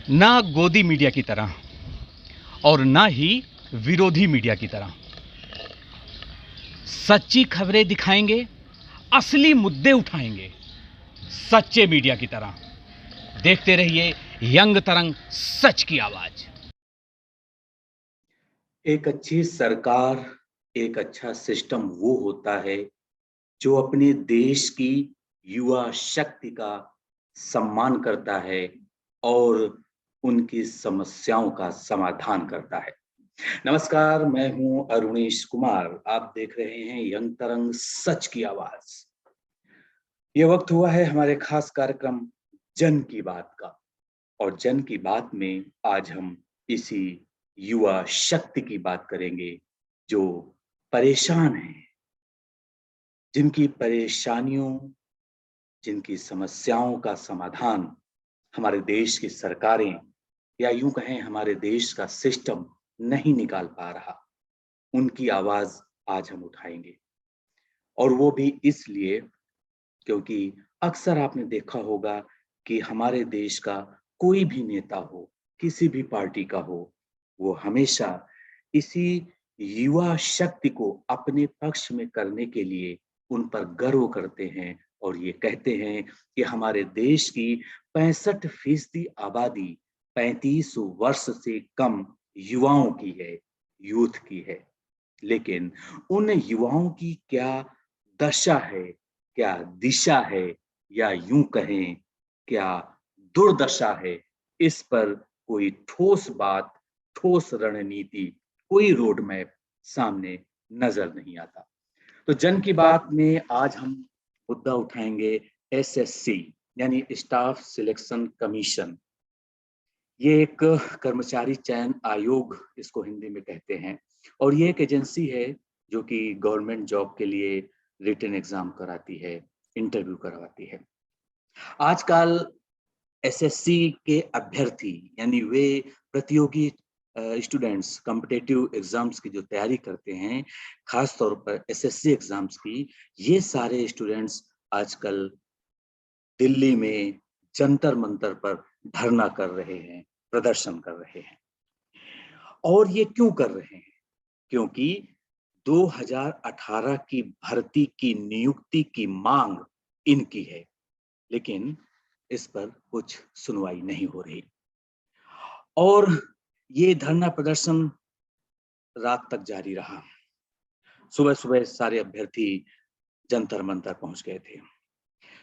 ना गोदी मीडिया की तरह और ना ही विरोधी मीडिया की तरह। सच्ची खबरें दिखाएंगे, असली मुद्दे उठाएंगे, सच्चे मीडिया की तरह। देखते रहिए यंग तरंग, सच की आवाज। एक अच्छी सरकार, एक अच्छा सिस्टम वो होता है जो अपने देश की युवा शक्ति का सम्मान करता है और उनकी समस्याओं का समाधान करता है। नमस्कार, मैं हूं अरुणेश कुमार। आप देख रहे हैं यंग तरंग, सच की आवाज। ये वक्त हुआ है हमारे खास कार्यक्रम जन की बात का। और जन की बात में आज हम इसी युवा शक्ति की बात करेंगे जो परेशान हैं, जिनकी परेशानियों, जिनकी समस्याओं का समाधान हमारे देश की सरकारें या यूं कहें हमारे देश का सिस्टम नहीं निकाल पा रहा। उनकी आवाज आज हम उठाएंगे। और वो भी इसलिए क्योंकि अक्सर आपने देखा होगा कि हमारे देश का कोई भी नेता हो, किसी भी पार्टी का हो, वो हमेशा इसी युवा शक्ति को अपने पक्ष में करने के लिए उन पर गर्व करते हैं और ये कहते हैं कि हमारे देश की 65% आबादी 35 वर्ष से कम युवाओं की है, यूथ की है। लेकिन उन युवाओं की क्या दशा है, क्या दिशा है, या यूं कहें क्या दुर्दशा है, इस पर कोई ठोस बात, ठोस रणनीति, कोई रोड मैप सामने नजर नहीं आता। तो जन की बात में आज हम मुद्दा उठाएंगे एसएससी, यानी स्टाफ सिलेक्शन कमीशन। ये एक कर्मचारी चयन आयोग इसको हिंदी में कहते हैं। और ये एक एजेंसी है जो कि गवर्नमेंट जॉब के लिए रिटन एग्जाम कराती है, इंटरव्यू करवाती है। आजकल एसएससी के अभ्यर्थी, यानी वे प्रतियोगी स्टूडेंट्स कॉम्पिटिटिव एग्जाम्स की जो तैयारी करते हैं, खास तौर पर एसएससी एग्जाम्स की, ये सारे स्टूडेंट्स आजकल दिल्ली में जंतर मंतर पर धरना कर रहे हैं, प्रदर्शन कर रहे हैं। और ये क्यों कर रहे हैं? क्योंकि 2018 की भर्ती की नियुक्ति की मांग इनकी है, लेकिन इस पर कुछ सुनवाई नहीं हो रही। और ये धरना प्रदर्शन रात तक जारी रहा। सुबह सुबह सारे अभ्यर्थी जंतर मंतर पहुंच गए थे।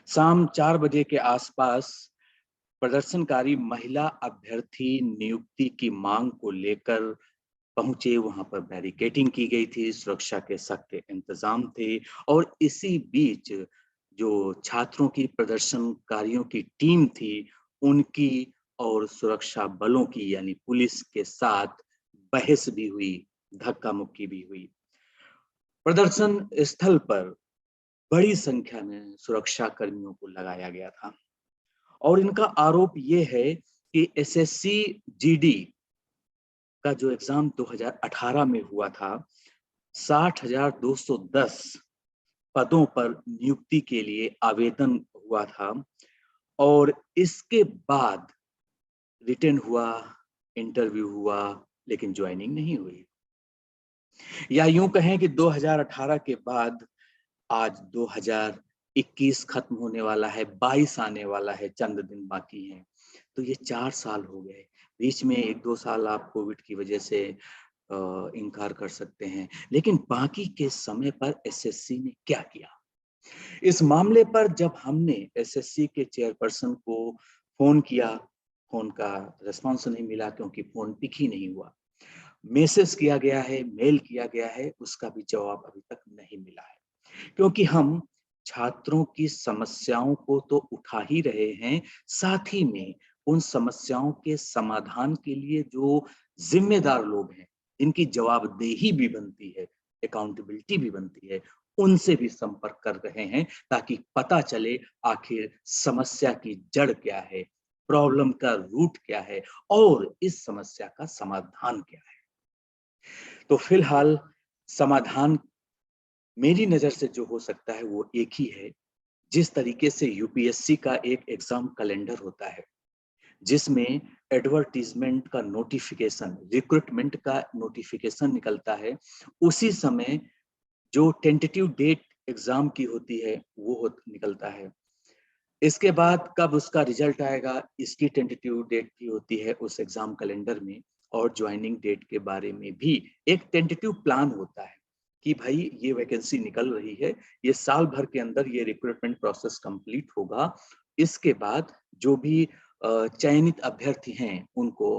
शाम 4 बजे के आसपास प्रदर्शनकारी महिला अभ्यर्थी नियुक्ति की मांग को लेकर पहुंचे। वहां पर बैरिकेडिंग की गई थी, सुरक्षा के सख्त इंतजाम थे। और इसी बीच जो छात्रों की, प्रदर्शनकारियों की टीम थी, उनकी और सुरक्षा बलों की यानी पुलिस के साथ बहस भी हुई, धक्का मुक्की भी हुई। प्रदर्शन स्थल पर बड़ी संख्या में सुरक्षा कर्मियों को लगाया गया था। और इनका आरोप ये है कि एसएससी जीडी का जो एग्जाम 2018 में हुआ था, 60,210 पदों पर नियुक्ति के लिए आवेदन हुआ था। और इसके बाद रिटन हुआ, इंटरव्यू हुआ, लेकिन ज्वाइनिंग नहीं हुई। या यूं कहें कि 2018 के बाद आज 2021 खत्म होने वाला है, 22 आने वाला है, चंद दिन बाकी हैं। तो ये 4 साल हो गए। बीच में 1-2 साल आप कोविड की वजह से इनकार कर सकते हैं, लेकिन बाकी के समय पर एसएससी ने क्या किया? इस मामले पर जब हमने एसएससी के चेयरपर्सन को फोन किया, फोन का रिस्पॉन्स नहीं मिला क्योंकि फोन पिक ही नहीं हुआ। मैसेज किया गया है, मेल किया गया है, उसका भी जवाब अभी तक नहीं मिला है। क्योंकि हम छात्रों की समस्याओं को तो उठा ही रहे हैं, साथ ही में उन समस्याओं के समाधान के लिए जो जिम्मेदार लोग हैं, इनकी जवाबदेही भी बनती है, अकाउंटेबिलिटी भी बनती है, उनसे भी संपर्क कर रहे हैं ताकि पता चले आखिर समस्या की जड़ क्या है, प्रॉब्लम का रूट क्या है और इस समस्या का समाधान क्या है। तो फिलहाल समाधान मेरी नजर से जो हो सकता है वो एक ही है। जिस तरीके से यूपीएससी का एक एग्जाम कैलेंडर होता है, जिसमें एडवर्टीजमेंट का नोटिफिकेशन, रिक्रूटमेंट का नोटिफिकेशन निकलता है, उसी समय जो टेंटेटिव डेट एग्जाम की होती है वो निकलता है। इसके बाद कब उसका रिजल्ट आएगा, इसकी टेंटेटिव डेट भी होती है उस एग्जाम कैलेंडर में, और ज्वाइनिंग डेट के बारे में भी एक टेंटेटिव प्लान होता है कि भाई ये वैकेंसी निकल रही है, ये साल भर के अंदर ये रिक्रूटमेंट प्रोसेस कंप्लीट होगा। इसके बाद जो भी चयनित अभ्यर्थी हैं उनको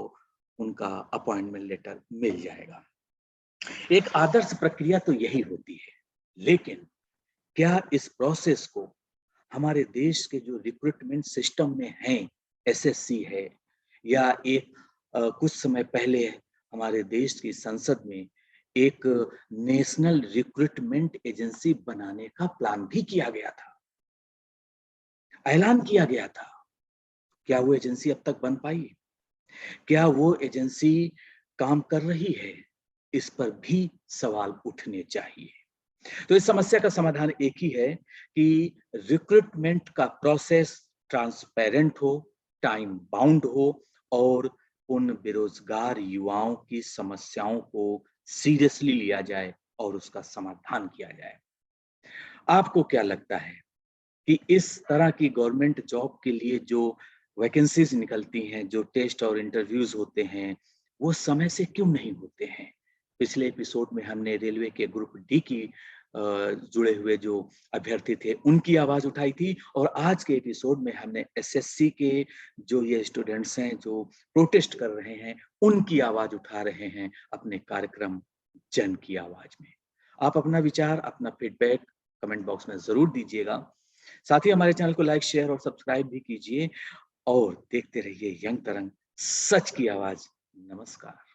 उनका अपॉइंटमेंट लेटर मिल जाएगा। एक आदर्श प्रक्रिया तो यही होती है, लेकिन क्या इस प्रोसेस को हमारे देश के जो रिक्रूटमेंट सिस्टम में हैं, एसएससी है, या एक कुछ समय पहले हमारे देश की संसद में एक नेशनल रिक्रूटमेंट एजेंसी बनाने का प्लान भी किया गया था, ऐलान किया गया था। क्या वो एजेंसी अब तक बन पाई? क्या वो एजेंसी काम कर रही है? इस पर भी सवाल उठने चाहिए। तो इस समस्या का समाधान एक ही है कि रिक्रूटमेंट का प्रोसेस ट्रांसपेरेंट हो, टाइम बाउंड हो, और उन बेरोजगार युवाओं की समस्याओं को सीरियसली लिया जाए और उसका समाधान किया जाए। आपको क्या लगता है कि इस तरह की गवर्नमेंट जॉब के लिए जो वैकेंसीज निकलती हैं, जो टेस्ट और इंटरव्यूज होते हैं, वो समय से क्यों नहीं होते हैं? पिछले एपिसोड में हमने रेलवे के ग्रुप डी की जुड़े हुए जो अभ्यर्थी थे उनकी आवाज उठाई थी, और आज के एपिसोड में हमने एसएससी के जो ये स्टूडेंट्स हैं जो प्रोटेस्ट कर रहे हैं उनकी आवाज उठा रहे हैं अपने कार्यक्रम जन की आवाज में। आप अपना विचार, अपना फीडबैक कमेंट बॉक्स में जरूर दीजिएगा। साथ ही हमारे चैनल को लाइक, शेयर और सब्सक्राइब भी कीजिए, और देखते रहिए यंग तरंग, सच की आवाज। नमस्कार।